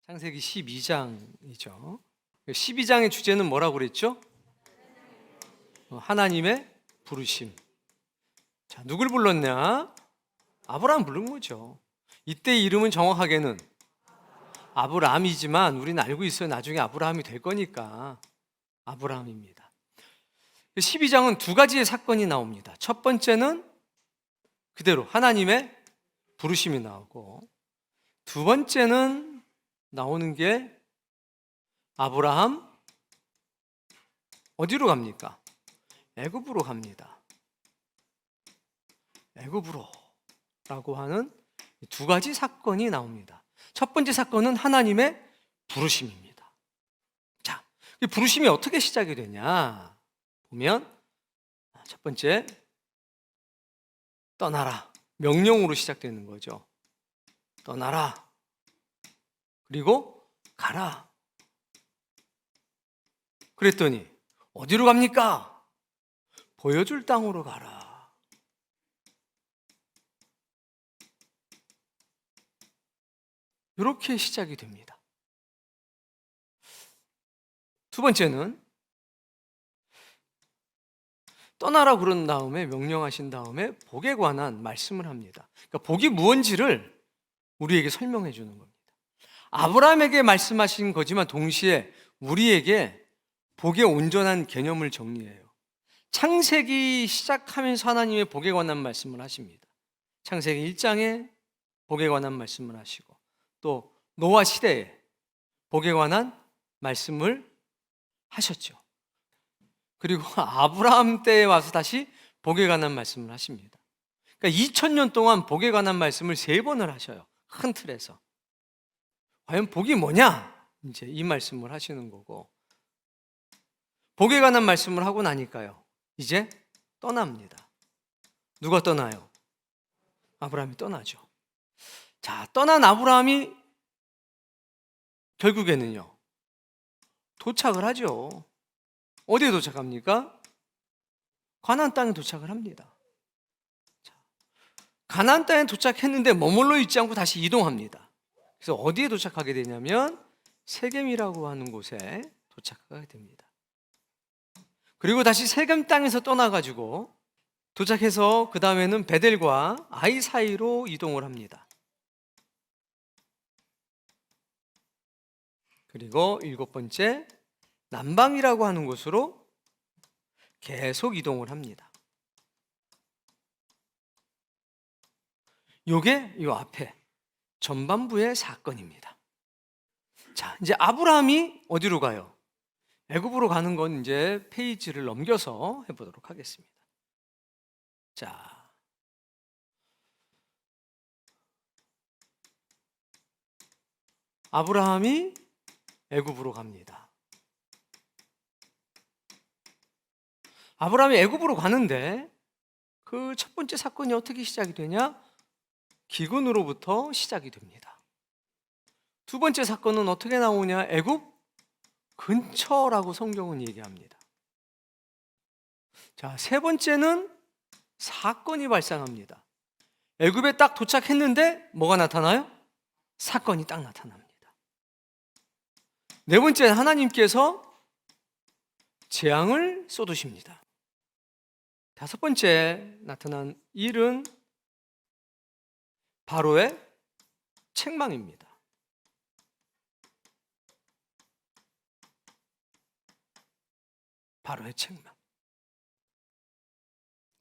창세기 12장이죠. 12장의 주제는 뭐라고 그랬죠? 하나님의 부르심. 자, 누굴 불렀냐? 아브라함 부른 거죠. 이때 이름은 정확하게는 아브라함이지만 우리는 알고 있어요. 나중에 아브라함이 될 거니까 아브라함입니다. 12장은 두 가지의 사건이 나옵니다. 첫 번째는 그대로 하나님의 부르심이 나오고, 두 번째는 나오는 게 아브라함 어디로 갑니까? 애굽으로 갑니다. 애굽으로 라고 하는 두 가지 사건이 나옵니다. 첫 번째 사건은 하나님의 부르심입니다. 자, 이 부르심이 어떻게 시작이 되냐 보면, 첫 번째 떠나라, 명령으로 시작되는 거죠. 떠나라, 그리고 가라. 그랬더니 어디로 갑니까? 보여줄 땅으로 가라. 이렇게 시작이 됩니다. 두 번째는 떠나라 그런 다음에, 명령하신 다음에 복에 관한 말씀을 합니다. 그러니까 복이 무엇인지를 우리에게 설명해 주는 겁니다. 아브라함에게 말씀하신 거지만 동시에 우리에게 복의 온전한 개념을 정리해요. 창세기 시작하면서 하나님의 복에 관한 말씀을 하십니다. 창세기 1장에 복에 관한 말씀을 하시고, 또 노아 시대에 복에 관한 말씀을 하셨죠. 그리고 아브라함 때에 와서 다시 복에 관한 말씀을 하십니다. 그러니까 2000년 동안 복에 관한 말씀을 3번을 하셔요. 큰 틀에서. 과연 복이 뭐냐? 이제 이 말씀을 하시는 거고, 복에 관한 말씀을 하고 나니까요, 이제 떠납니다. 누가 떠나요? 아브라함이 떠나죠. 자, 떠난 아브라함이 결국에는요, 도착을 하죠. 어디에 도착합니까? 가나안 땅에 도착을 합니다. 자, 가나안 땅에 도착했는데 머물러 있지 않고 다시 이동합니다. 그래서 어디에 도착하게 되냐면 세겜이라고 하는 곳에 도착하게 됩니다. 그리고 다시 세겜 땅에서 떠나가지고 도착해서 그 다음에는 베델과 아이 사이로 이동을 합니다. 그리고 7번째 남방이라고 하는 곳으로 계속 이동을 합니다. 요게 요 앞에 전반부의 사건입니다. 자, 이제 아브라함이 어디로 가요? 애굽으로 가는 건 이제 페이지를 넘겨서 해보도록 하겠습니다. 자, 아브라함이 애굽으로 갑니다. 아브라함이 애굽으로 가는데 그 첫 번째 사건이 어떻게 시작이 되냐? 기근으로부터 시작이 됩니다. 두 번째 사건은 어떻게 나오냐? 애굽 근처라고 성경은 얘기합니다. 자, 세 번째는 사건이 발생합니다. 애굽에 딱 도착했는데 뭐가 나타나요? 사건이 딱 나타납니다. 네 번째는 하나님께서 재앙을 쏟으십니다. 다섯 번째 나타난 일은 바로의 책망입니다. 바로의 책망.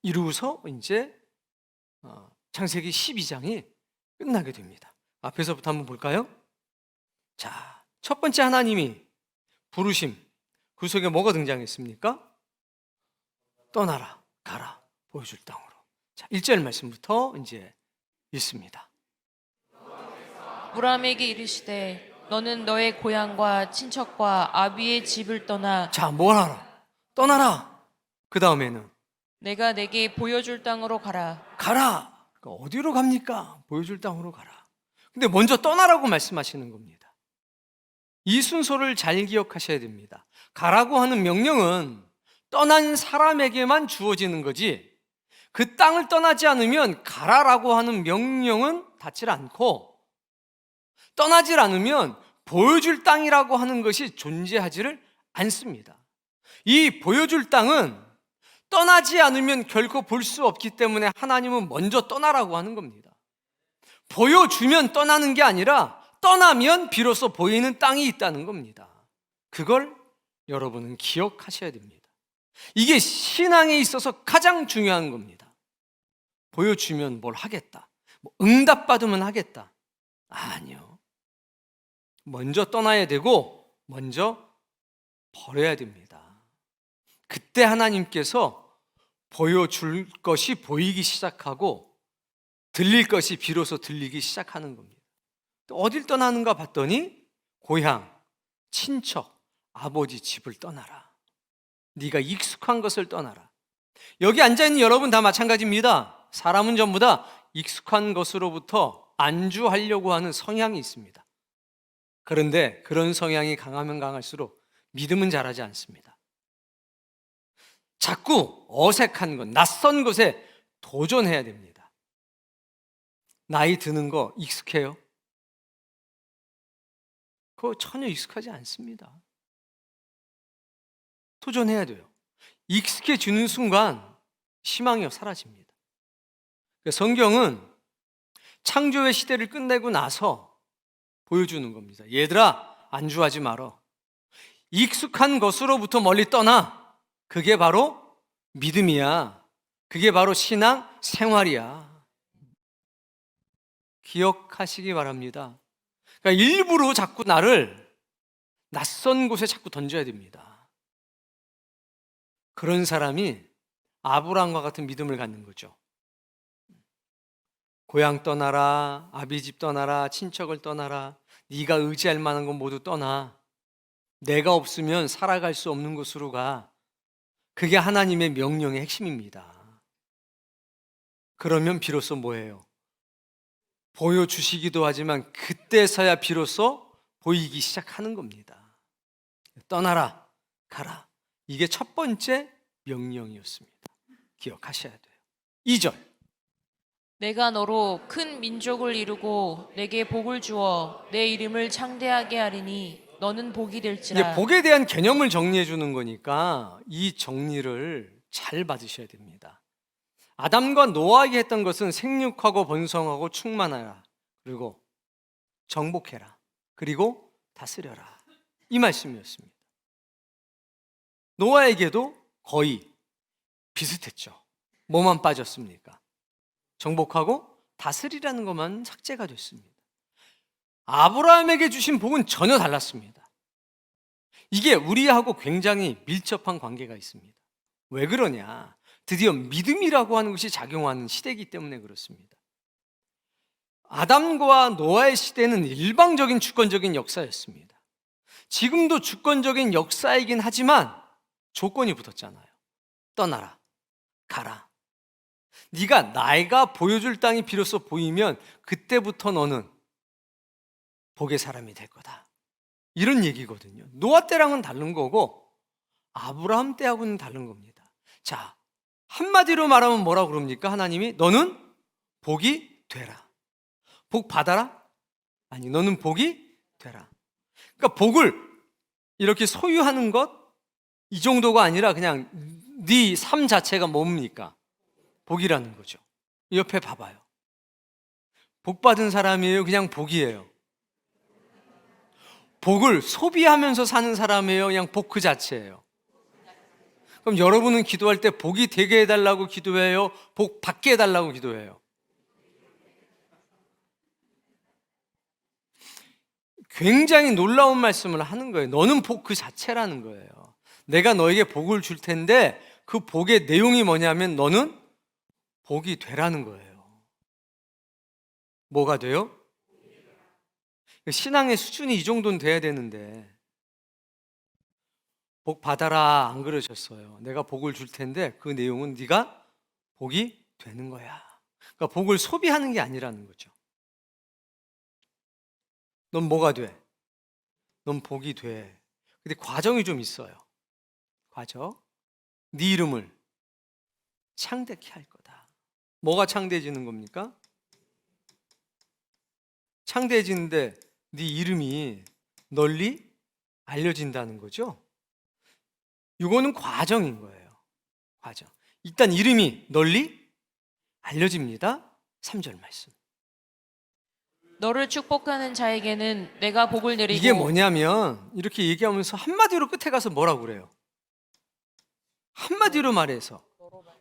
이루어서 이제 창세기 12장이 끝나게 됩니다. 앞에서부터 한번 볼까요? 자, 첫 번째 하나님이 부르심, 그 속에 뭐가 등장했습니까? 떠나라, 가라, 보여줄 땅으로. 자, 1절 말씀부터 이제 있습니다. 아브라함에게 이르시되 너는 너의 고향과 친척과 아비의 집을 떠나. 자, 뭘 하라? 떠나라. 그 다음에는 내가 내게 보여줄 땅으로 가라. 가라. 그러니까 어디로 갑니까? 보여줄 땅으로 가라. 근데 먼저 떠나라고 말씀하시는 겁니다. 이 순서를 잘 기억하셔야 됩니다. 가라고 하는 명령은 떠난 사람에게만 주어지는 거지, 그 땅을 떠나지 않으면 가라라고 하는 명령은 닿질 않고, 떠나질 않으면 보여줄 땅이라고 하는 것이 존재하지를 않습니다. 이 보여줄 땅은 떠나지 않으면 결코 볼 수 없기 때문에 하나님은 먼저 떠나라고 하는 겁니다. 보여주면 떠나는 게 아니라 떠나면 비로소 보이는 땅이 있다는 겁니다. 그걸 여러분은 기억하셔야 됩니다. 이게 신앙에 있어서 가장 중요한 겁니다. 보여주면 뭘 하겠다, 응답받으면 하겠다, 아니요. 먼저 떠나야 되고 먼저 버려야 됩니다. 그때 하나님께서 보여줄 것이 보이기 시작하고 들릴 것이 비로소 들리기 시작하는 겁니다. 또 어딜 떠나는가 봤더니 고향, 친척, 아버지 집을 떠나라. 네가 익숙한 것을 떠나라. 여기 앉아있는 여러분 다 마찬가지입니다. 사람은 전부 다 익숙한 것으로부터 안주하려고 하는 성향이 있습니다. 그런데 그런 성향이 강하면 강할수록 믿음은 자라지 않습니다. 자꾸 어색한 것, 낯선 것에 도전해야 됩니다. 나이 드는 거 익숙해요? 그거 전혀 익숙하지 않습니다. 도전해야 돼요. 익숙해지는 순간 희망이 사라집니다. 성경은 창조의 시대를 끝내고 나서 보여주는 겁니다. 얘들아, 안주하지 말어. 익숙한 것으로부터 멀리 떠나. 그게 바로 믿음이야. 그게 바로 신앙 생활이야. 기억하시기 바랍니다. 그러니까 일부러 자꾸 나를 낯선 곳에 자꾸 던져야 됩니다. 그런 사람이 아브라함과 같은 믿음을 갖는 거죠. 고향 떠나라, 아비 집 떠나라, 친척을 떠나라. 네가 의지할 만한 건 모두 떠나. 내가 없으면 살아갈 수 없는 곳으로 가. 그게 하나님의 명령의 핵심입니다. 그러면 비로소 뭐예요? 보여주시기도 하지만 그때서야 비로소 보이기 시작하는 겁니다. 떠나라, 가라. 이게 첫 번째 명령이었습니다. 기억하셔야 돼요. 2절. 내가 너로 큰 민족을 이루고 내게 복을 주어 내 이름을 창대하게 하리니 너는 복이 될지라. 이제 복에 대한 개념을 정리해 주는 거니까 이 정리를 잘 받으셔야 됩니다. 아담과 노아에게 했던 것은 생육하고 번성하고 충만하라, 그리고 정복해라, 그리고 다스려라, 이 말씀이었습니다. 노아에게도 거의 비슷했죠. 뭐만 빠졌습니까? 정복하고 다스리라는 것만 삭제가 됐습니다. 아브라함에게 주신 복은 전혀 달랐습니다. 이게 우리하고 굉장히 밀접한 관계가 있습니다. 왜 그러냐? 드디어 믿음이라고 하는 것이 작용하는 시대이기 때문에 그렇습니다. 아담과 노아의 시대는 일방적인 주권적인 역사였습니다. 지금도 주권적인 역사이긴 하지만 조건이 붙었잖아요. 떠나라, 가라. 네가 나이가 보여줄 땅이 비로소 보이면 그때부터 너는 복의 사람이 될 거다. 이런 얘기거든요. 노아 때랑은 다른 거고 아브라함 때하고는 다른 겁니다. 자, 한마디로 말하면 뭐라고 그럽니까? 하나님이 너는 복이 되라. 복 받아라? 아니, 너는 복이 되라. 그러니까 복을 이렇게 소유하는 것, 이 정도가 아니라 그냥 네 삶 자체가 뭡니까? 복이라는 거죠. 옆에 봐봐요. 복 받은 사람이에요? 그냥 복이에요? 복을 소비하면서 사는 사람이에요? 그냥 복 그 자체예요? 그럼 여러분은 기도할 때 복이 되게 해달라고 기도해요? 복 받게 해달라고 기도해요? 굉장히 놀라운 말씀을 하는 거예요. 너는 복 그 자체라는 거예요. 내가 너에게 복을 줄 텐데 그 복의 내용이 뭐냐면 너는 복이 되라는 거예요. 뭐가 돼요? 신앙의 수준이 이 정도는 돼야 되는데 복 받아라 안 그러셨어요. 내가 복을 줄 텐데 그 내용은 네가 복이 되는 거야. 그러니까 복을 소비하는 게 아니라는 거죠. 넌 뭐가 돼? 넌 복이 돼. 근데 과정이 좀 있어요. 과정. 네 이름을 창대케 할 거다. 뭐가 창대해지는 겁니까? 창대해지는데 네 이름이 널리 알려진다는 거죠. 이거는 과정인 거예요. 과정. 일단 이름이 널리 알려집니다. 3절 말씀. 너를 축복하는 자에게는 내가 복을 내리고 이게 뭐냐면 이렇게 얘기하면서 한마디로 끝에 가서 뭐라고 그래요? 한마디로 말해서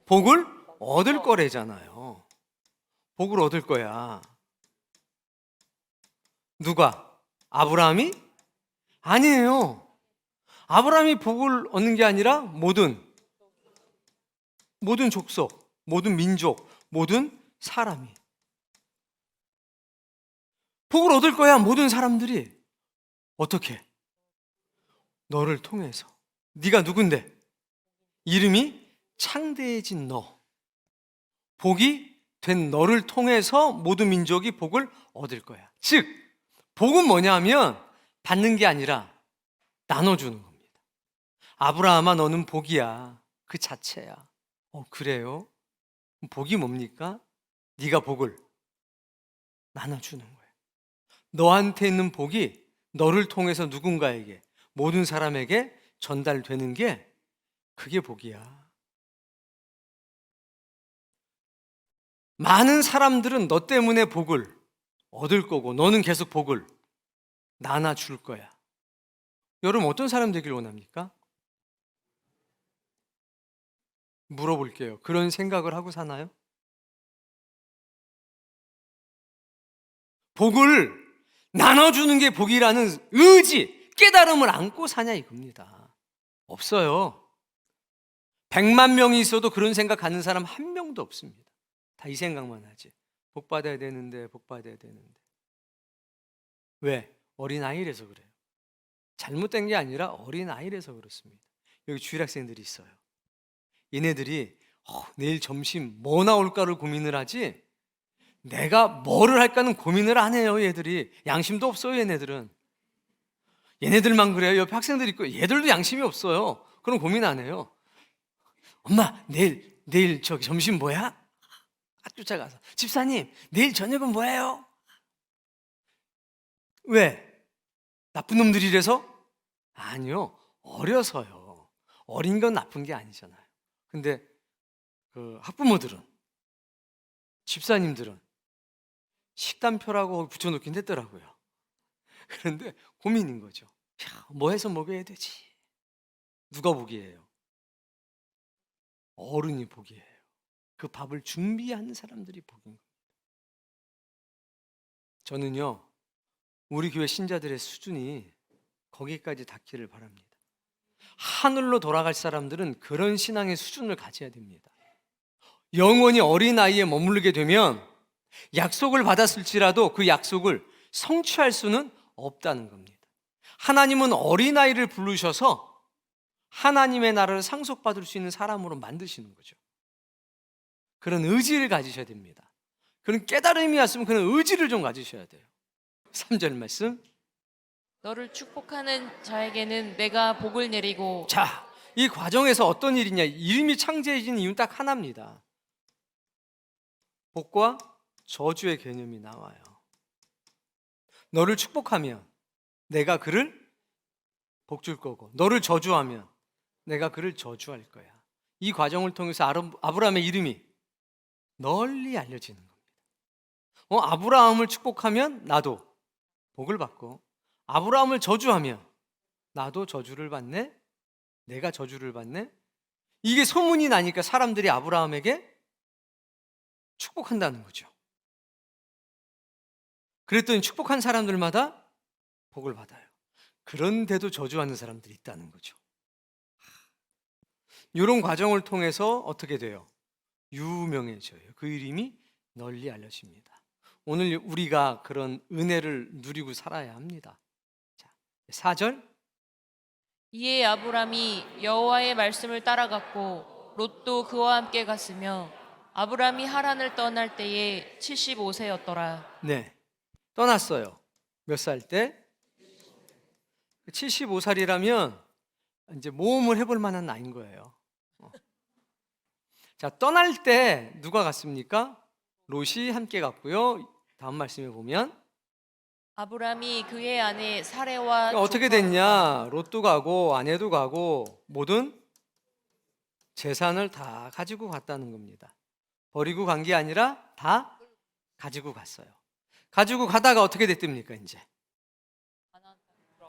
복을 얻을 거래잖아요. 복을 얻을 거야. 누가? 아브라함이? 아니에요. 아브라함이 복을 얻는 게 아니라 모든 족속, 모든 민족, 모든 사람이 복을 얻을 거야. 모든 사람들이. 어떻게? 너를 통해서. 네가 누군데? 이름이 창대해진 너. 복이 된 너를 통해서 모든 민족이 복을 얻을 거야. 즉, 복은 뭐냐면 받는 게 아니라 나눠주는 겁니다. 아브라함아, 너는 복이야. 그 자체야. 그래요? 복이 뭡니까? 네가 복을 나눠주는 거예요. 너한테 있는 복이 너를 통해서 누군가에게, 모든 사람에게 전달되는 게 그게 복이야. 많은 사람들은 너 때문에 복을 얻을 거고 너는 계속 복을 나눠줄 거야. 여러분 어떤 사람 되길 원합니까? 물어볼게요. 그런 생각을 하고 사나요? 복을 나눠주는 게 복이라는 의지, 깨달음을 안고 사냐 이겁니다. 없어요. 100만 명이 있어도 그런 생각 갖는 사람 한 명도 없습니다. 다 이 생각만 하지. 복 받아야 되는데, 복 받아야 되는데. 왜? 어린아이라서 그래요. 잘못된 게 아니라 어린아이라서 그렇습니다. 여기 주일학생들이 있어요. 얘네들이 내일 점심 뭐 나올까를 고민을 하지 내가 뭐를 할까는 고민을 안 해요. 얘들이 양심도 없어요. 얘네들만 그래요. 옆에 학생들 있고 얘들도 양심이 없어요. 그럼 고민 안 해요. 엄마 내일 저기 점심 뭐야? 쫓아가서 집사님 내일 저녁은 뭐예요? 왜? 나쁜 놈들이라서? 아니요. 어려서요. 어린 건 나쁜 게 아니잖아요. 근데 그 학부모들은, 집사님들은 식단표라고 붙여놓긴 했더라고요. 그런데 고민인 거죠. 뭐 해서 먹여야 되지? 누가 복이에요? 어른이 복이에요. 그 밥을 준비하는 사람들이 복인 겁니다. 저는요, 우리 교회 신자들의 수준이 거기까지 닿기를 바랍니다. 하늘로 돌아갈 사람들은 그런 신앙의 수준을 가져야 됩니다. 영원히 어린아이에 머무르게 되면 약속을 받았을지라도 그 약속을 성취할 수는 없다는 겁니다. 하나님은 어린아이를 부르셔서 하나님의 나라를 상속받을 수 있는 사람으로 만드시는 거죠. 그런 의지를 가지셔야 됩니다. 그런 깨달음이 왔으면 그런 의지를 좀 가지셔야 돼요. 3절 말씀. 너를 축복하는 자에게는 내가 복을 내리고 자, 이 과정에서 어떤 일이냐? 이름이 창제해진 이유는 딱 하나입니다. 복과 저주의 개념이 나와요. 너를 축복하면 내가 그를 복 줄 거고, 너를 저주하면 내가 그를 저주할 거야. 이 과정을 통해서 아브라함의 이름이 널리 알려지는 겁니다. 아브라함을 축복하면 나도 복을 받고, 아브라함을 저주하면 나도 저주를 받네, 내가 저주를 받네. 이게 소문이 나니까 사람들이 아브라함에게 축복한다는 거죠. 그랬더니 축복한 사람들마다 복을 받아요. 그런데도 저주하는 사람들이 있다는 거죠. 이런 과정을 통해서 어떻게 돼요? 유명해져요. 그 이름이 널리 알려집니다. 오늘 우리가 그런 은혜를 누리고 살아야 합니다. 자, 4절. 이에 아브람이 여호와의 말씀을 따라갔고 롯도 그와 함께 갔으며 아브람이 하란을 떠날 때에 75세였더라. 네, 떠났어요. 몇 살 때? 75살이라면 이제 모험을 해볼 만한 나이인 거예요. 자, 떠날 때 누가 갔습니까? 롯이 함께 갔고요. 다음 말씀에 보면 아브람이 그의 아내 사레와 그러니까 어떻게 됐냐? 롯도 가고 아내도 가고 모든 재산을 다 가지고 갔다는 겁니다. 버리고 간 게 아니라 다 가지고 갔어요. 가지고 가다가 어떻게 됐습니까? 이제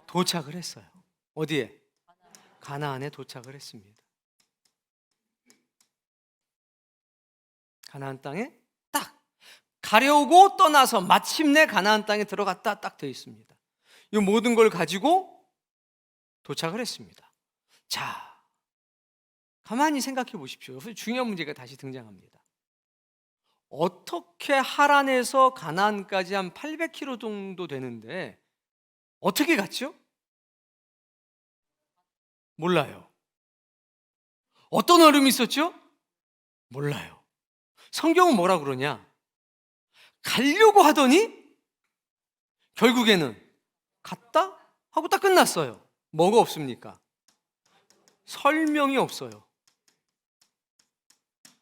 도착을 했어요. 어디에? 가나안에 도착을 했습니다. 가나안 땅에 딱 가려고 떠나서 마침내 가나안 땅에 들어갔다 딱 되어 있습니다. 이 모든 걸 가지고 도착을 했습니다. 자, 가만히 생각해 보십시오. 중요한 문제가 다시 등장합니다. 어떻게 하란에서 가나안까지 한 800km 정도 되는데 어떻게 갔죠? 몰라요. 어떤 어려움이 있었죠? 몰라요. 성경은 뭐라 그러냐? 가려고 하더니 결국에는 갔다 하고 딱 끝났어요. 뭐가 없습니까? 설명이 없어요.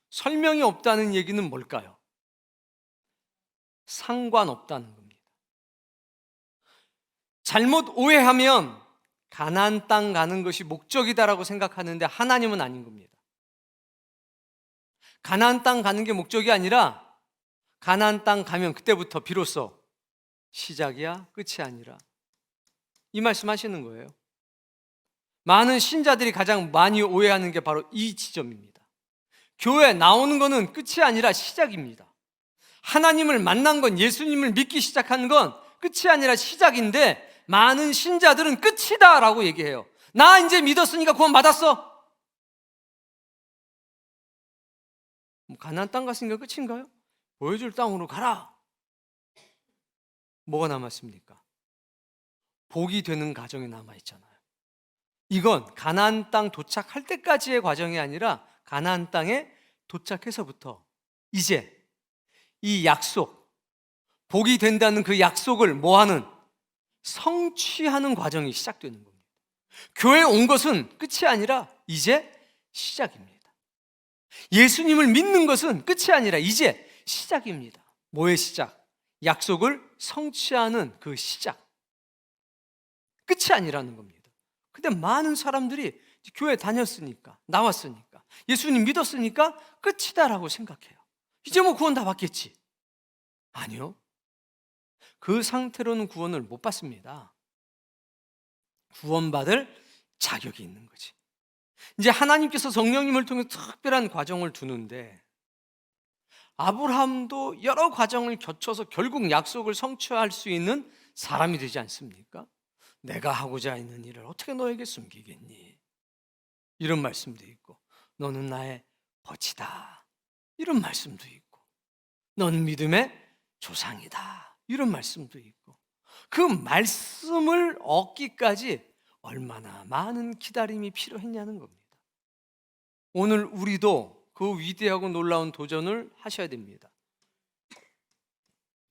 설명이 없다는 얘기는 뭘까요? 상관없다는 겁니다. 잘못 오해하면 가나안 땅 가는 것이 목적이다라고 생각하는데 하나님은 아닌 겁니다. 가나안 땅 가는 게 목적이 아니라 가나안 땅 가면 그때부터 비로소 시작이야, 끝이 아니라 이 말씀 하시는 거예요. 많은 신자들이 가장 많이 오해하는 게 바로 이 지점입니다. 교회 나오는 거는 끝이 아니라 시작입니다. 하나님을 만난 건, 예수님을 믿기 시작하는 건 끝이 아니라 시작인데 많은 신자들은 끝이다 라고 얘기해요. 나 이제 믿었으니까 구원 받았어. 가나안 땅 갔으니까 끝인가요? 보여줄 땅으로 가라. 뭐가 남았습니까? 복이 되는 과정이 남아있잖아요. 이건 가나안 땅 도착할 때까지의 과정이 아니라 가나안 땅에 도착해서부터 이제 이 약속, 복이 된다는 그 약속을 뭐하는? 성취하는 과정이 시작되는 겁니다. 교회에 온 것은 끝이 아니라 이제 시작입니다. 예수님을 믿는 것은 끝이 아니라 이제 시작입니다. 뭐의 시작? 약속을 성취하는 그 시작. 끝이 아니라는 겁니다. 근데 많은 사람들이 교회 다녔으니까, 나왔으니까, 예수님 믿었으니까 끝이다라고 생각해요. 이제 뭐 구원 다 받겠지. 아니요. 그 상태로는 구원을 못 받습니다. 구원받을 자격이 있는 거지. 이제 하나님께서 성령님을 통해 특별한 과정을 두는데 아브라함도 여러 과정을 거쳐서 결국 약속을 성취할 수 있는 사람이 되지 않습니까? 내가 하고자 있는 일을 어떻게 너에게 숨기겠니? 이런 말씀도 있고, 너는 나의 벗이다, 이런 말씀도 있고, 너는 믿음의 조상이다, 이런 말씀도 있고, 그 말씀을 얻기까지 얼마나 많은 기다림이 필요했냐는 겁니다. 오늘 우리도 그 위대하고 놀라운 도전을 하셔야 됩니다.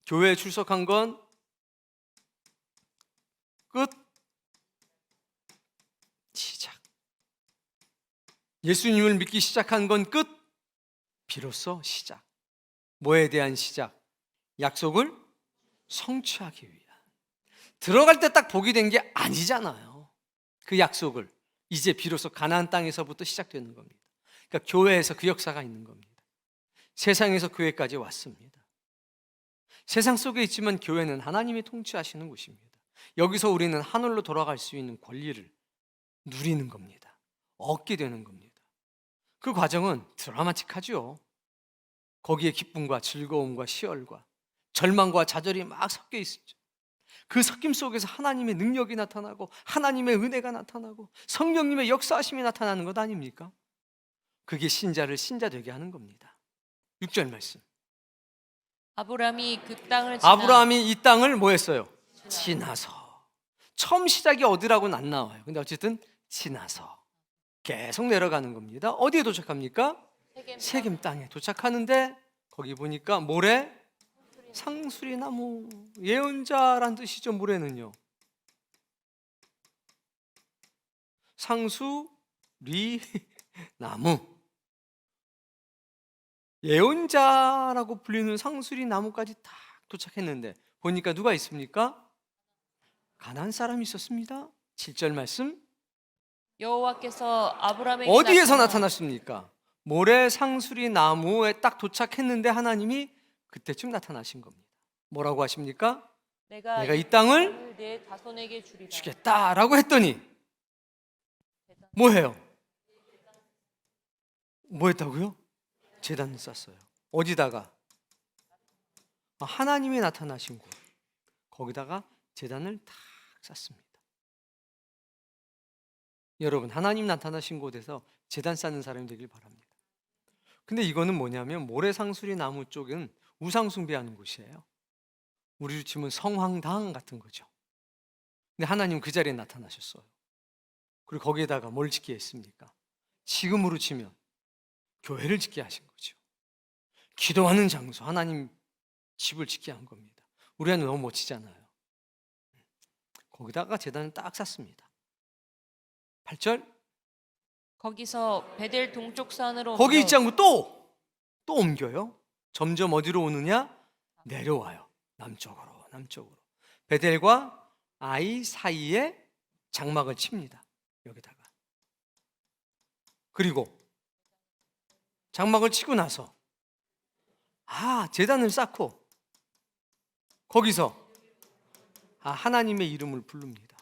교회에 출석한 건 끝, 시작. 예수님을 믿기 시작한 건 끝, 비로소 시작. 뭐에 대한 시작? 약속을 성취하기 위한. 들어갈 때 딱 복이 된 게 아니잖아요. 그 약속을 이제 비로소 가나안 땅에서부터 시작되는 겁니다. 그러니까 교회에서 그 역사가 있는 겁니다. 세상에서 교회까지 왔습니다. 세상 속에 있지만 교회는 하나님이 통치하시는 곳입니다. 여기서 우리는 하늘로 돌아갈 수 있는 권리를 누리는 겁니다. 얻게 되는 겁니다. 그 과정은 드라마틱하죠. 거기에 기쁨과 즐거움과 시열과 절망과 좌절이 막 섞여 있죠. 그 섞임 속에서 하나님의 능력이 나타나고 하나님의 은혜가 나타나고 성령님의 역사하심이 나타나는 것 아닙니까? 그게 신자를 신자 되게 하는 겁니다. 6절 말씀. 아브람이 그 땅을 아브라함이 이 땅을 뭐 했어요? 지나서. 처음 시작이 어디라고는 안 나와요. 근데 어쨌든 지나서 계속 내려가는 겁니다. 어디에 도착합니까? 세겜 땅에 도착하는데 거기 보니까 모래, 상수리 나무, 예언자란 뜻이죠. 모래는요, 상수리 나무, 예언자라고 불리는 상수리 나무까지 다 도착했는데 보니까 누가 있습니까? 가나안 사람이 있었습니다. 7절 말씀. 여호와께서 아브라함에게 어디에서 나타났습니까? 모래 상수리 나무에 딱 도착했는데 하나님이 그때쯤 나타나신 겁니다. 뭐라고 하십니까? 내가 이 땅을 내 자손에게 주리라. 주겠다라고 했더니 뭐해요? 뭐 했다고요? 제단을 쌌어요. 어디다가? 하나님이 나타나신 곳. 거기다가 제단을 탁 쌌습니다. 여러분, 하나님 나타나신 곳에서 제단 쌓는 사람이 되길 바랍니다. 근데 이거는 뭐냐면 모래상수리 나무 쪽은 우상 숭배하는 곳이에요. 우리로 치면 성황당 같은 거죠. 근데 하나님 그 자리에 나타나셨어요. 그리고 거기에다가 뭘 짓게 했습니까? 지금으로 치면 교회를 짓게 하신 거죠. 기도하는 장소, 하나님 집을 짓게 한 겁니다. 우리는 너무 멋지잖아요. 거기다가 제단을 딱 쌌습니다. 8절. 거기서 베델 동쪽 산으로 거기 옮겨 있지 않고 또 옮겨요. 점점 어디로 오느냐? 내려와요. 남쪽으로. 베델과 아이 사이에 장막을 칩니다. 여기다가. 그리고 장막을 치고 나서 제단을 쌓고 거기서 하나님의 이름을 부릅니다.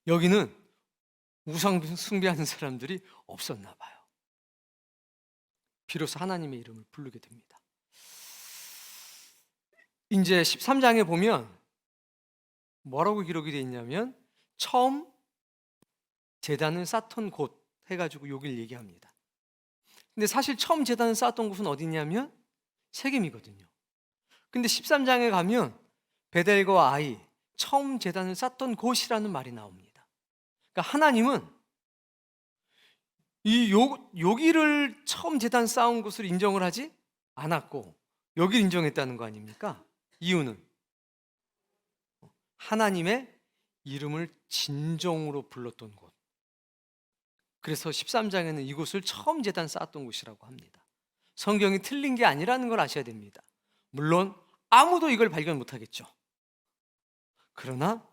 여기는 우상 숭배하는 사람들이 없었나 봐요. 비로소 하나님의 이름을 부르게 됩니다. 이제 13장에 보면 뭐라고 기록이 되어 있냐면 처음 제단을 쌓던 곳 해가지고 여기를 얘기합니다. 근데 사실 처음 제단을 쌓았던 곳은 어디냐면 세겜이거든요. 근데 13장에 가면 베델과 아이 처음 제단을 쌓던 곳이라는 말이 나옵니다. 그러니까 하나님은 여기를 처음 제단 쌓은 곳을 인정을 하지 않았고 여기를 인정했다는 거 아닙니까? 이유는 하나님의 이름을 진정으로 불렀던 곳. 그래서 13장에는 이곳을 처음 제단 쌓았던 곳이라고 합니다. 성경이 틀린 게 아니라는 걸 아셔야 됩니다. 물론 아무도 이걸 발견 못하겠죠. 그러나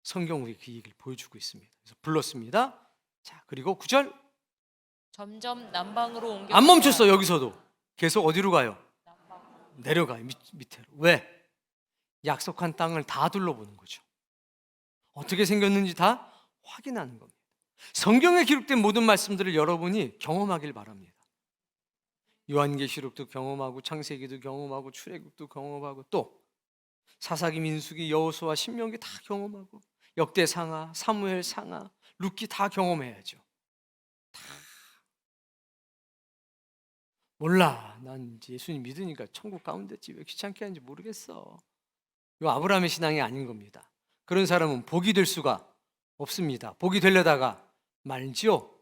성경 우리 그 얘기를 보여주고 있습니다. 그래서 불렀습니다. 자, 그리고 9절. 점점 남방으로 옮겨 안 멈췄어. 여기서도 계속 어디로 가요? 내려가요. 밑으로. 왜? 약속한 땅을 다 둘러보는 거죠. 어떻게 생겼는지 다 확인하는 겁니다. 성경에 기록된 모든 말씀들을 여러분이 경험하길 바랍니다. 요한계시록도 경험하고 창세기도 경험하고 출애굽도 경험하고 또 사사기, 민수기, 여호수아, 신명기 다 경험하고 역대상하, 사무엘상하, 룻기 다 경험해야죠. 다. 몰라. 난 예수님 믿으니까 천국 가운데 있지 왜 귀찮게 하는지 모르겠어. 이 아브라함의 신앙이 아닌 겁니다. 그런 사람은 복이 될 수가 없습니다. 복이 되려다가 말지요.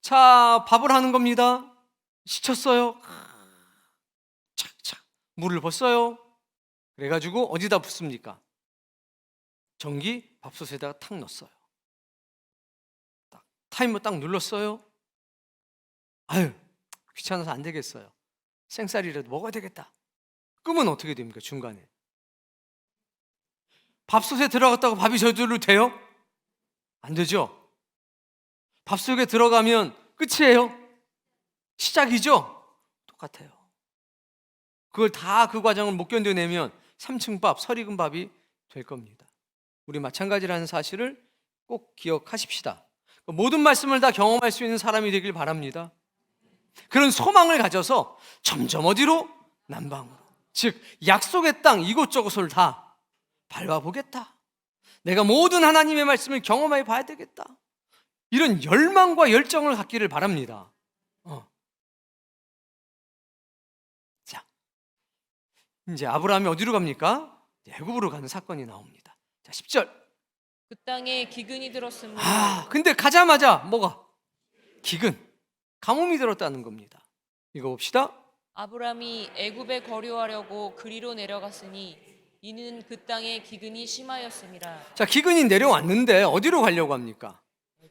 자, 밥을 하는 겁니다. 시쳤어요. 착착 물을 붓어요. 그래가지고 어디다 붓습니까? 전기 밥솥에다가 탁 넣었어요. 타이머 딱 눌렀어요. 아유, 귀찮아서 안 되겠어요. 생쌀이라도 먹어야 되겠다. 끄면 어떻게 됩니까? 중간에 밥솥에 들어갔다고 밥이 저절로 돼요? 안 되죠. 밥속에 들어가면 끝이에요? 시작이죠? 똑같아요. 그걸 다 그 과정을 못 견뎌내면 3층 밥, 설익은 밥이 될 겁니다. 우리 마찬가지라는 사실을 꼭 기억하십시다. 모든 말씀을 다 경험할 수 있는 사람이 되길 바랍니다. 그런 소망을 가져서 점점 어디로? 남방으로. 즉 약속의 땅 이곳저곳을 다 밟아보겠다. 내가 모든 하나님의 말씀을 경험해 봐야 되겠다. 이런 열망과 열정을 갖기를 바랍니다. 자, 이제 아브라함이 어디로 갑니까? 애굽으로 가는 사건이 나옵니다. 자, 10절. 그 땅에 기근이 들었으므로 근데 가자마자 뭐가? 기근, 가뭄이 들었다는 겁니다. 읽어봅시다. 아브라함이 애굽에 거류하려고 그리로 내려갔으니 이는 그 땅에 기근이 심하였음이라. 자, 기근이 내려왔는데 어디로 가려고 합니까?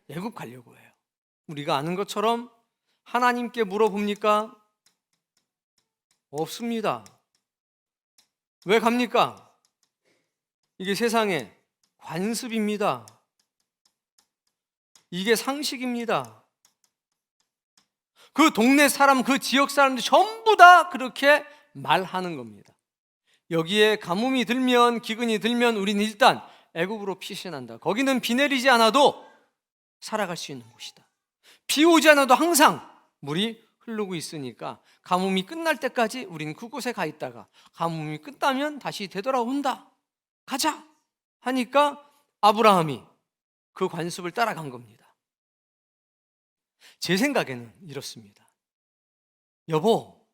애굽 가려고 해요. 우리가 아는 것처럼 하나님께 물어봅니까? 없습니다. 왜 갑니까? 이게 세상의 관습입니다. 이게 상식입니다. 그 동네 사람, 그 지역 사람들 전부 다 그렇게 말하는 겁니다. 여기에 가뭄이 들면, 기근이 들면 우리는 일단 애굽으로 피신한다. 거기는 비 내리지 않아도 살아갈 수 있는 곳이다. 비 오지 않아도 항상 물이 흐르고 있으니까 가뭄이 끝날 때까지 우리는 그곳에 가 있다가 가뭄이 끝나면 다시 되돌아온다. 가자 하니까 아브라함이 그 관습을 따라간 겁니다. 제 생각에는 이렇습니다. 여보,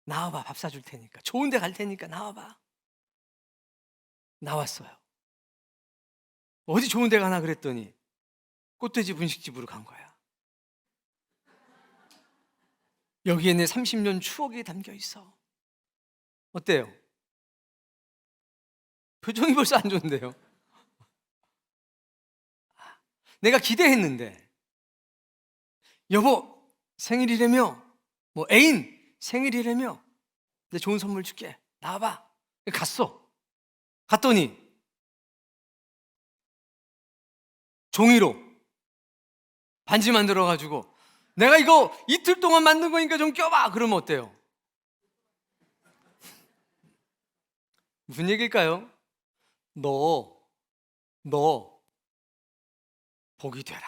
나와봐. 밥 사줄 테니까. 좋은 데 갈 테니까 나와봐. 나왔어요. 어디 좋은 데 가나 그랬더니 꽃돼지 분식집으로 간 거야. 여기에 내 30년 추억이 담겨 있어. 어때요? 표정이 벌써 안 좋은데요? 내가 기대했는데, 여보 생일이라며, 뭐 애인 생일이라며, 내 좋은 선물 줄게. 나와봐. 갔어. 갔더니 종이로 반지 만들어가지고 내가 이거 이틀 동안 만든 거니까 좀 껴봐. 그러면 어때요? 무슨 얘기일까요? 너 복이 되라.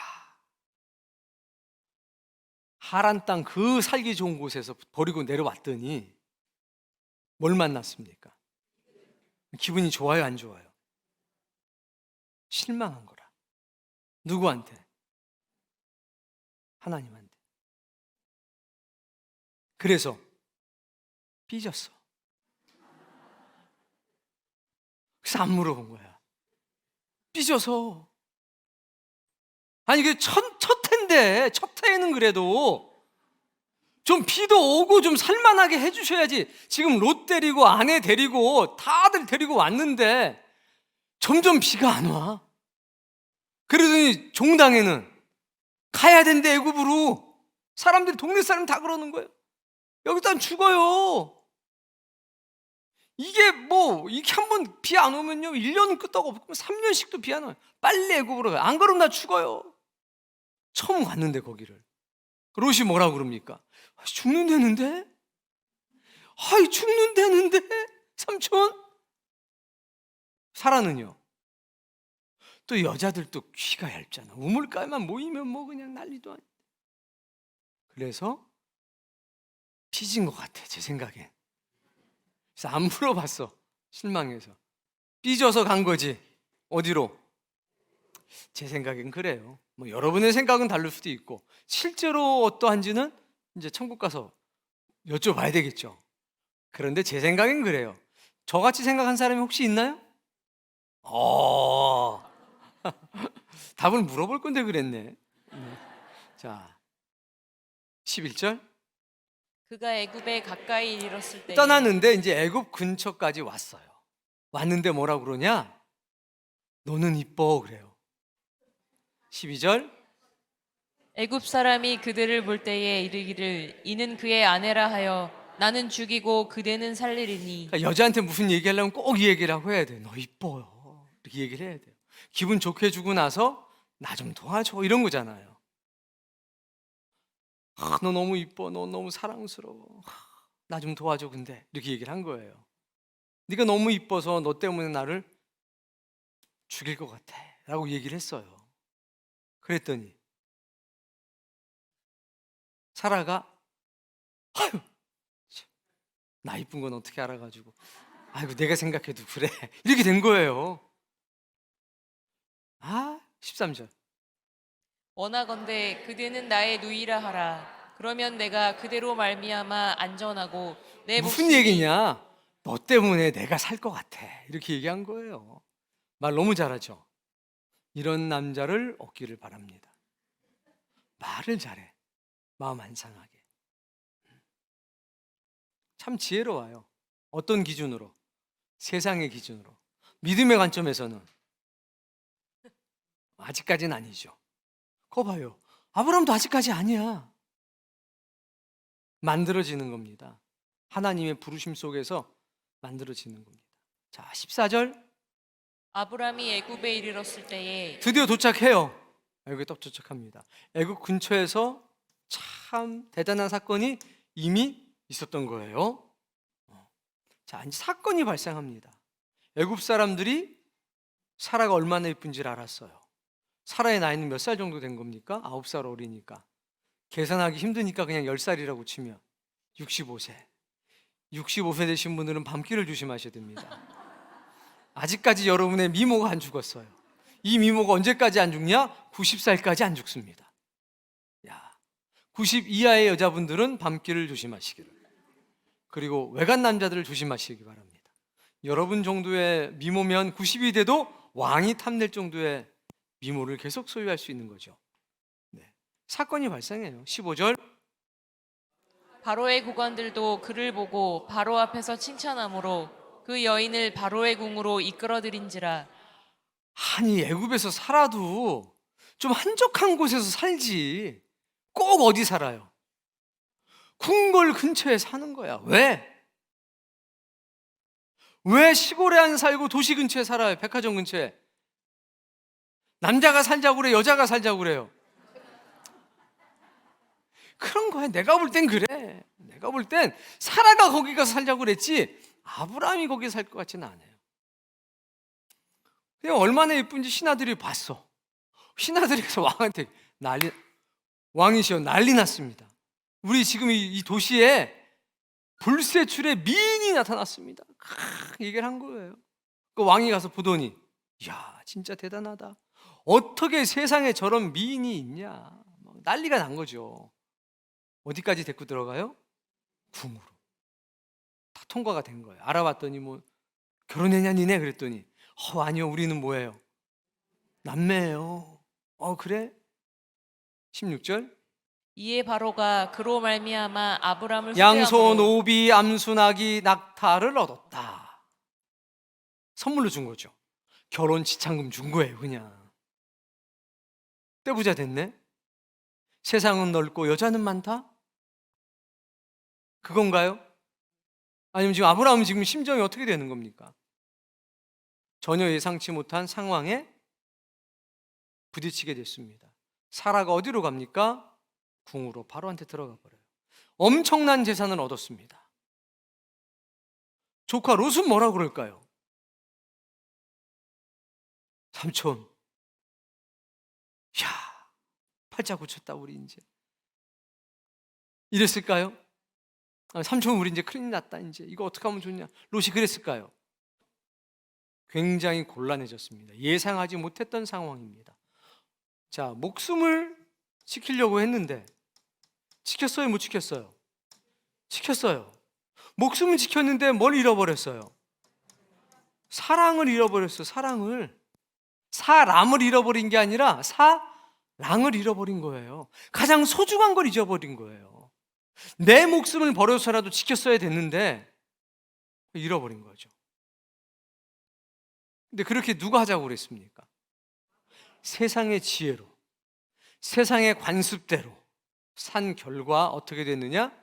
하란 땅 그 살기 좋은 곳에서 버리고 내려왔더니 뭘 만났습니까? 기분이 좋아요, 안 좋아요? 실망한 거라. 누구한테? 하나님한테. 그래서 삐졌어. 그래서 안 물어본 거야. 삐져서. 아니 그 첫 해인데, 첫 해에는 그래도 좀 비도 오고 좀 살만하게 해주셔야지. 지금 롯 데리고 아내 데리고 다들 데리고 왔는데 점점 비가 안 와. 그러더니 종당에는 가야 된대. 애굽으로. 사람들이, 동네 사람 다 그러는 거예요. 여기다 죽어요. 이게 뭐 이렇게 한번 비 안 오면요 1년은 끄떡없고 3년씩도 비 안 와요. 빨리 애굽으로 가요. 안 그러면 나 죽어요. 처음 갔는데 거기를 롯이 뭐라고 그럽니까? 죽는다는데? 아이 죽는다는데? 삼촌? 사라는요? 또 여자들도 귀가 얇잖아. 우물가에만 모이면 뭐 그냥 난리도 아니야. 그래서 삐진 것 같아, 제 생각엔. 그래서 안 물어봤어. 실망해서. 삐져서 간 거지. 어디로? 제 생각엔 그래요. 뭐 여러분의 생각은 다를 수도 있고, 실제로 어떠한지는 이제 천국 가서 여쭤봐야 되겠죠. 그런데 제 생각엔 그래요. 저같이 생각한 사람이 혹시 있나요? 답을 물어볼 건데 그랬네. 자, 11절. 그가 애굽에 가까이 이르렀을 때 떠났는데 이제 애굽 근처까지 왔어요. 왔는데 뭐라고 그러냐? 너는 이뻐 그래요. 12절. 애굽 사람이 그들을 볼 때에 이르기를 이는 그의 아내라 하여 나는 죽이고 그대는 살리리니. 그러니까 여자한테 무슨 얘기하려면 꼭 이 얘기라고 해야 돼. 너 이뻐요. 이렇게 얘기를 해야 돼요. 기분 좋게 해주고 나서 나 좀 도와줘 이런 거잖아요. 너 너무 이뻐. 너 너무 사랑스러워. 나 좀 도와줘. 근데 이렇게 얘기를 한 거예요. 네가 너무 이뻐서 너 때문에 나를 죽일 것 같아 라고 얘기를 했어요. 그랬더니 사라가 아유 나 이쁜 건 어떻게 알아가지고 아이고 내가 생각해도 그래 이렇게 된 거예요. 13절. 원하건대 그대는 나의 누이라 하라. 그러면 내가 그대로 말미암아 안전하고 내 무슨 목숨이 얘기냐? 너 때문에 내가 살 것 같아 이렇게 얘기한 거예요. 말 너무 잘하죠. 이런 남자를 얻기를 바랍니다. 말을 잘해. 마음 안 상하게. 참 지혜로워요. 어떤 기준으로? 세상의 기준으로. 믿음의 관점에서는 아직까지는 아니죠. 그거 봐요. 아브라함도 아직까지 아니야. 만들어지는 겁니다. 하나님의 부르심 속에서 만들어지는 겁니다. 자, 14절. 아브람이 애굽에 이르렀을 때에 드디어 도착해요. 애굽에 딱 도착합니다. 애굽 근처에서 참 대단한 사건이 이미 있었던 거예요. 자, 이제 사건이 발생합니다. 애굽 사람들이 사라가 얼마나 예쁜지를 알았어요. 사라의 나이는 몇 살 정도 된 겁니까? 9살 어리니까. 계산하기 힘드니까 그냥 10살이라고 치면 65세. 65세 되신 분들은 밤길을 조심하셔야 됩니다. 아직까지 여러분의 미모가 안 죽었어요. 이 미모가 언제까지 안 죽냐? 90살까지 안 죽습니다. 야, 90 이하의 여자분들은 밤길을 조심하시기를. 그리고 외간 남자들을 조심하시기 바랍니다. 여러분 정도의 미모면 90이 돼도 왕이 탐낼 정도의 미모를 계속 소유할 수 있는 거죠. 네. 사건이 발생해요. 15절. 바로의 국왕들도 그를 보고 바로 앞에서 칭찬함으로 그 여인을 바로의 궁으로 이끌어들인지라. 아니, 애굽에서 살아도 좀 한적한 곳에서 살지 꼭 어디 살아요? 궁궐 근처에 사는 거야. 왜? 왜 시골에 안 살고 도시 근처에 살아요? 백화점 근처에. 남자가 살자고 그래, 여자가 살자고 그래요. 그런 거야. 내가 볼 땐 그래. 내가 볼 땐 사라가 거기 가서 살자고 그랬지 아브라함이 거기 살 것 같지는 않아요. 그냥 얼마나 예쁜지 신하들이 봤어. 신하들이 가서 왕한테 왕이시여 난리 났습니다. 우리 지금 이 도시에 불세출의 미인이 나타났습니다. 얘기를 한 거예요. 그 왕이 가서 보더니 이야 진짜 대단하다. 어떻게 세상에 저런 미인이 있냐. 막 난리가 난 거죠. 어디까지 데리고 들어가요? 궁으로. 다 통과가 된 거예요. 알아봤더니 뭐 결혼했냐 니네? 그랬더니 아니요 우리는 뭐예요? 남매예요. 그래? 16절. 이에 바로가 그로 말미암아 아브람을 양손, 후대함으로 오비, 암순아기, 낙타를 얻었다. 선물로 준 거죠. 결혼 지참금 준 거예요 그냥. 떼부자 됐네. 세상은 넓고 여자는 많다? 그건가요? 아니면 지금 아브라함은 지금 심정이 어떻게 되는 겁니까? 전혀 예상치 못한 상황에 부딪히게 됐습니다. 사라가 어디로 갑니까? 궁으로 바로한테 들어가 버려요. 엄청난 재산을 얻었습니다. 조카 롯은 뭐라 그럴까요? 삼촌, 야, 팔자 고쳤다 우리 이제. 이랬을까요? 삼촌 우리 이제 큰일 났다 이제. 이거 어떻게 하면 좋냐? 롯이 그랬을까요? 굉장히 곤란해졌습니다. 예상하지 못했던 상황입니다. 자, 목숨을 지키려고 했는데 지켰어요? 못 지켰어요? 지켰어요. 목숨은 지켰는데 뭘 잃어버렸어요? 사랑을 잃어버렸어요. 사람을 잃어버린 게 아니라 사랑을 잃어버린 거예요. 가장 소중한 걸 잊어버린 거예요. 내 목숨을 버려서라도 지켰어야 됐는데 잃어버린 거죠. 근데 그렇게 누가 하자고 그랬습니까? 세상의 지혜로, 세상의 관습대로 산 결과 어떻게 됐느냐?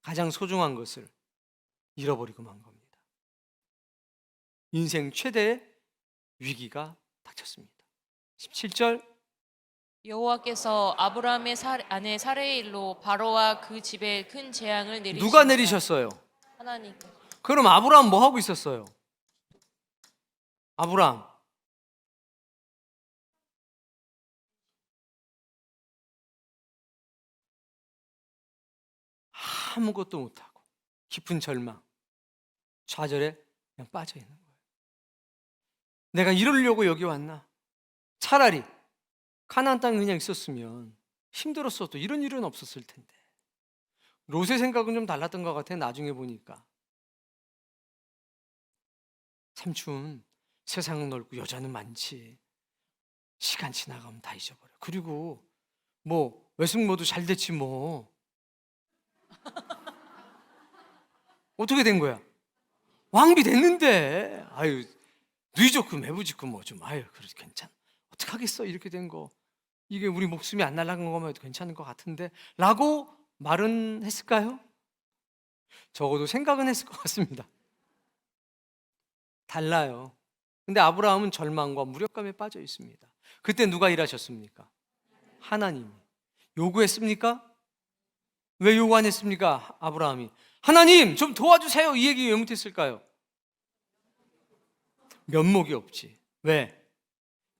가장 소중한 것을 잃어버리고 만 겁니다. 인생 최대의 위기가 닥쳤습니다. 17절. 여호와께서 아브람의 아내 사레의 일로 바로와 그 집에 큰 재앙을 내리시니라. 누가 내리셨어요? 하나님. 그럼 아브라함 뭐 하고 있었어요? 아브라함 아무것도 못하고 깊은 절망, 좌절에 그냥 빠져 있는 거예요. 내가 이러려고 여기 왔나? 차라리 가나안 땅에 그냥 있었으면 힘들었어도 이런 일은 없었을 텐데. 롯의 생각은 좀 달랐던 것 같아. 나중에 보니까 삼촌 세상은 넓고 여자는 많지. 시간 지나가면 다 잊어버려. 그리고 뭐 외숙모도 잘 됐지 뭐. 어떻게 된 거야? 왕비 됐는데. 아유 누이 좋고 매부 좋고 뭐 좀 아유 그래도 괜찮아. 어떡하겠어 이렇게 된 거. 이게 우리 목숨이 안 날아간 거면 해도 괜찮은 것 같은데 라고 말은 했을까요? 적어도 생각은 했을 것 같습니다. 달라요. 근데 아브라함은 절망과 무력감에 빠져 있습니다. 그때 누가 일하셨습니까? 하나님이. 요구했습니까? 왜 요구 안 했습니까? 아브라함이 하나님 좀 도와주세요 이 얘기 왜 못했을까요? 면목이 없지. 왜?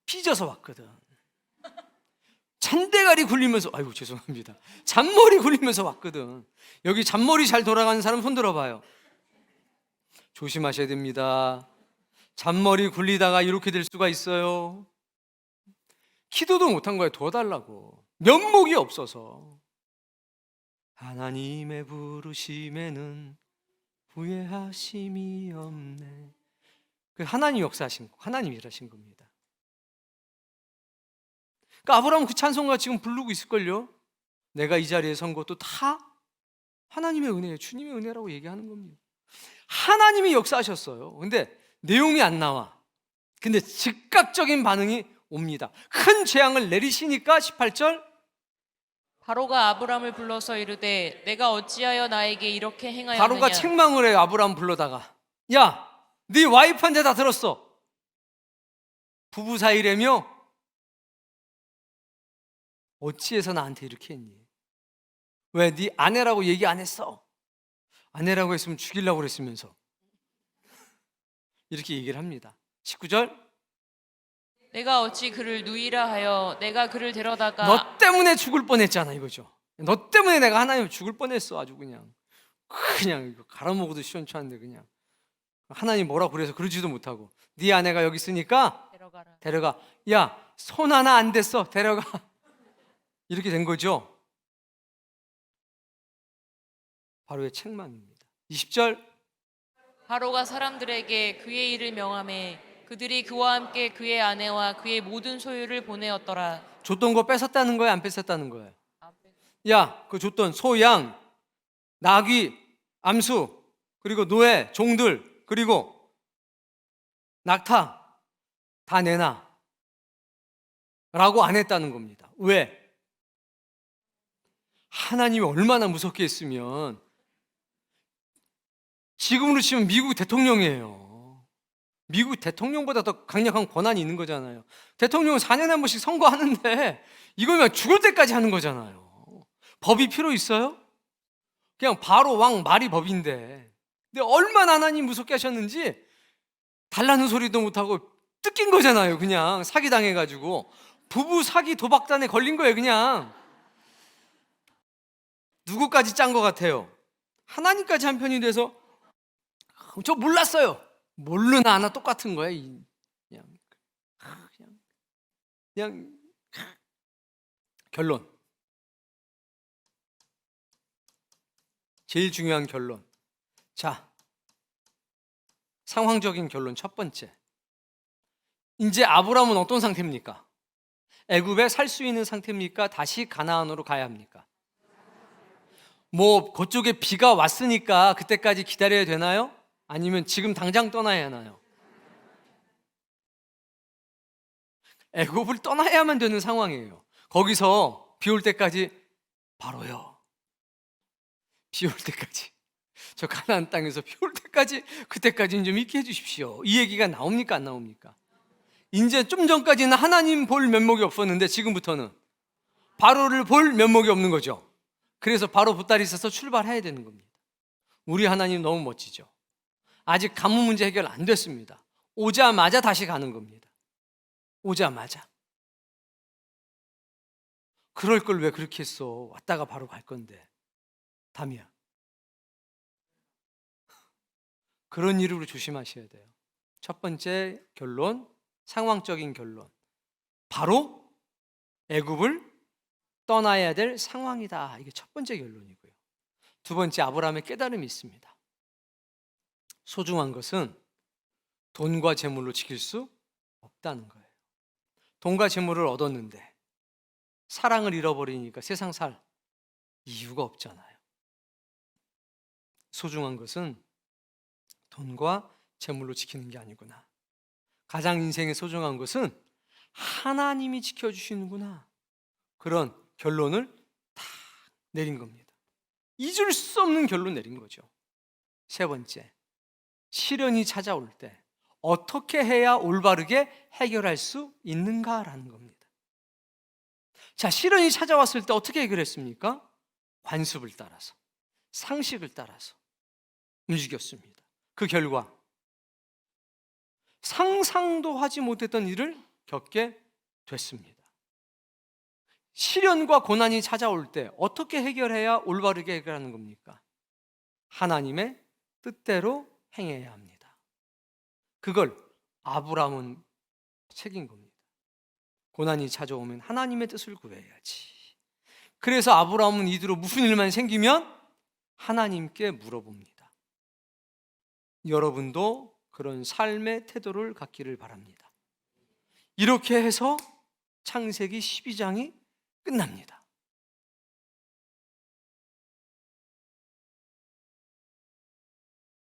삐져서 왔거든. 잔대가리 굴리면서, 아이고 죄송합니다, 잔머리 굴리면서 왔거든. 여기 잔머리 잘 돌아가는 사람 손 들어봐요. 조심하셔야 됩니다. 잔머리 굴리다가 이렇게 될 수가 있어요. 기도도 못한 거예요. 도와달라고. 면목이 없어서. 하나님의 부르심에는 후회하심이 없네. 그 하나님 역사하신 거, 하나님 일하신 겁니다. 그러니까 아브라함은 그 찬송가 지금 부르고 있을걸요. 내가 이 자리에 선 것도 다 하나님의 은혜예요. 주님의 은혜라고 얘기하는 겁니다. 하나님이 역사하셨어요. 근데 내용이 안 나와. 근데 즉각적인 반응이 옵니다. 큰 재앙을 내리시니까 18절 바로가 아브람을 불러서 이르되 내가 어찌하여 나에게 이렇게 행하였느냐. 바로가 책망을 해요. 아브라함 불러다가 야, 네 와이프한테 다 들었어. 부부 사이라며 어찌해서 나한테 이렇게 했니? 왜 네 아내라고 얘기 안 했어? 아내라고 했으면 죽이려고 그랬으면서. 이렇게 얘기를 합니다. 19절 내가 어찌 그를 누이라 하여 내가 그를 데려다가 너 때문에 죽을 뻔했잖아 이거죠. 너 때문에 내가 하나님 죽을 뻔했어. 아주 그냥 이거 갈아먹어도 시원찮은데 그냥 하나님 뭐라 그래서 그러지도 못하고 네 아내가 여기 있으니까 데려가라. 데려가. 야, 손 하나 안 댔어. 데려가. 이렇게 된 거죠. 바로의 책망입니다. 20절 바로가 사람들에게 그의 일을 명하매 그들이 그와 함께 그의 아내와 그의 모든 소유를 보내었더라. 줬던 거 뺏었다는 거예요? 안 뺏었다는 거예요? 야, 그 줬던 소, 양, 나귀, 암수, 그리고 노예, 종들, 그리고 낙타 다 내놔 라고 안 했다는 겁니다. 왜? 하나님이 얼마나 무섭게 했으면 지금으로 치면 미국 대통령이에요. 미국 대통령보다 더 강력한 권한이 있는 거잖아요. 대통령은 4년에 한 번씩 선거하는데 이거면 죽을 때까지 하는 거잖아요. 법이 필요 있어요? 그냥 바로 왕 말이 법인데. 근데 얼마나 하나님 무섭게 하셨는지 달라는 소리도 못하고 뜯긴 거잖아요. 그냥 사기당해가지고 부부 사기 도박단에 걸린 거예요. 그냥 누구까지 짠 것 같아요? 하나님까지 한편이 돼서 저 몰랐어요. 모르나 하나 똑같은 거야. 그냥 결론. 제일 중요한 결론. 자, 상황적인 결론 첫 번째. 이제 아브라함은 어떤 상태입니까? 애굽에 살 수 있는 상태입니까? 다시 가나안으로 가야 합니까? 뭐 그쪽에 비가 왔으니까 그때까지 기다려야 되나요? 아니면 지금 당장 떠나야 하나요? 애굽을 떠나야만 되는 상황이에요. 거기서 비 올 때까지 바로요. 비 올 때까지. 저 가나안 땅에서 비 올 때까지 그때까지는 좀 있게 해주십시오. 이 얘기가 나옵니까 안 나옵니까? 이제 좀 전까지는 하나님 볼 면목이 없었는데 지금부터는 바로를 볼 면목이 없는 거죠. 그래서 바로 보따리 있어서 출발해야 되는 겁니다. 우리 하나님 너무 멋지죠. 아직 가뭄 문제 해결 안 됐습니다. 오자마자 다시 가는 겁니다. 오자마자. 그럴 걸 왜 그렇게 했어? 왔다가 바로 갈 건데. 담이야. 그런 일으로 조심하셔야 돼요. 첫 번째 결론, 상황적인 결론. 바로 애굽을 떠나야 될 상황이다. 이게 첫 번째 결론이고요. 두 번째, 아브라함의 깨달음이 있습니다. 소중한 것은 돈과 재물로 지킬 수 없다는 거예요. 돈과 재물을 얻었는데 사랑을 잃어버리니까 세상 살 이유가 없잖아요. 소중한 것은 돈과 재물로 지키는 게 아니구나. 가장 인생에 소중한 것은 하나님이 지켜주시는구나. 그런 결론을 다 내린 겁니다. 잊을 수 없는 결론 내린 거죠. 세 번째, 시련이 찾아올 때 어떻게 해야 올바르게 해결할 수 있는가라는 겁니다. 자, 시련이 찾아왔을 때 어떻게 해결했습니까? 관습을 따라서, 상식을 따라서 움직였습니다. 그 결과 상상도 하지 못했던 일을 겪게 됐습니다. 시련과 고난이 찾아올 때 어떻게 해결해야 올바르게 해결하는 겁니까? 하나님의 뜻대로 행해야 합니다. 그걸 아브라함은 책인 겁니다. 고난이 찾아오면 하나님의 뜻을 구해야지. 그래서 아브라함은 이대로 무슨 일만 생기면 하나님께 물어봅니다. 여러분도 그런 삶의 태도를 갖기를 바랍니다. 이렇게 해서 창세기 12장이 끝납니다.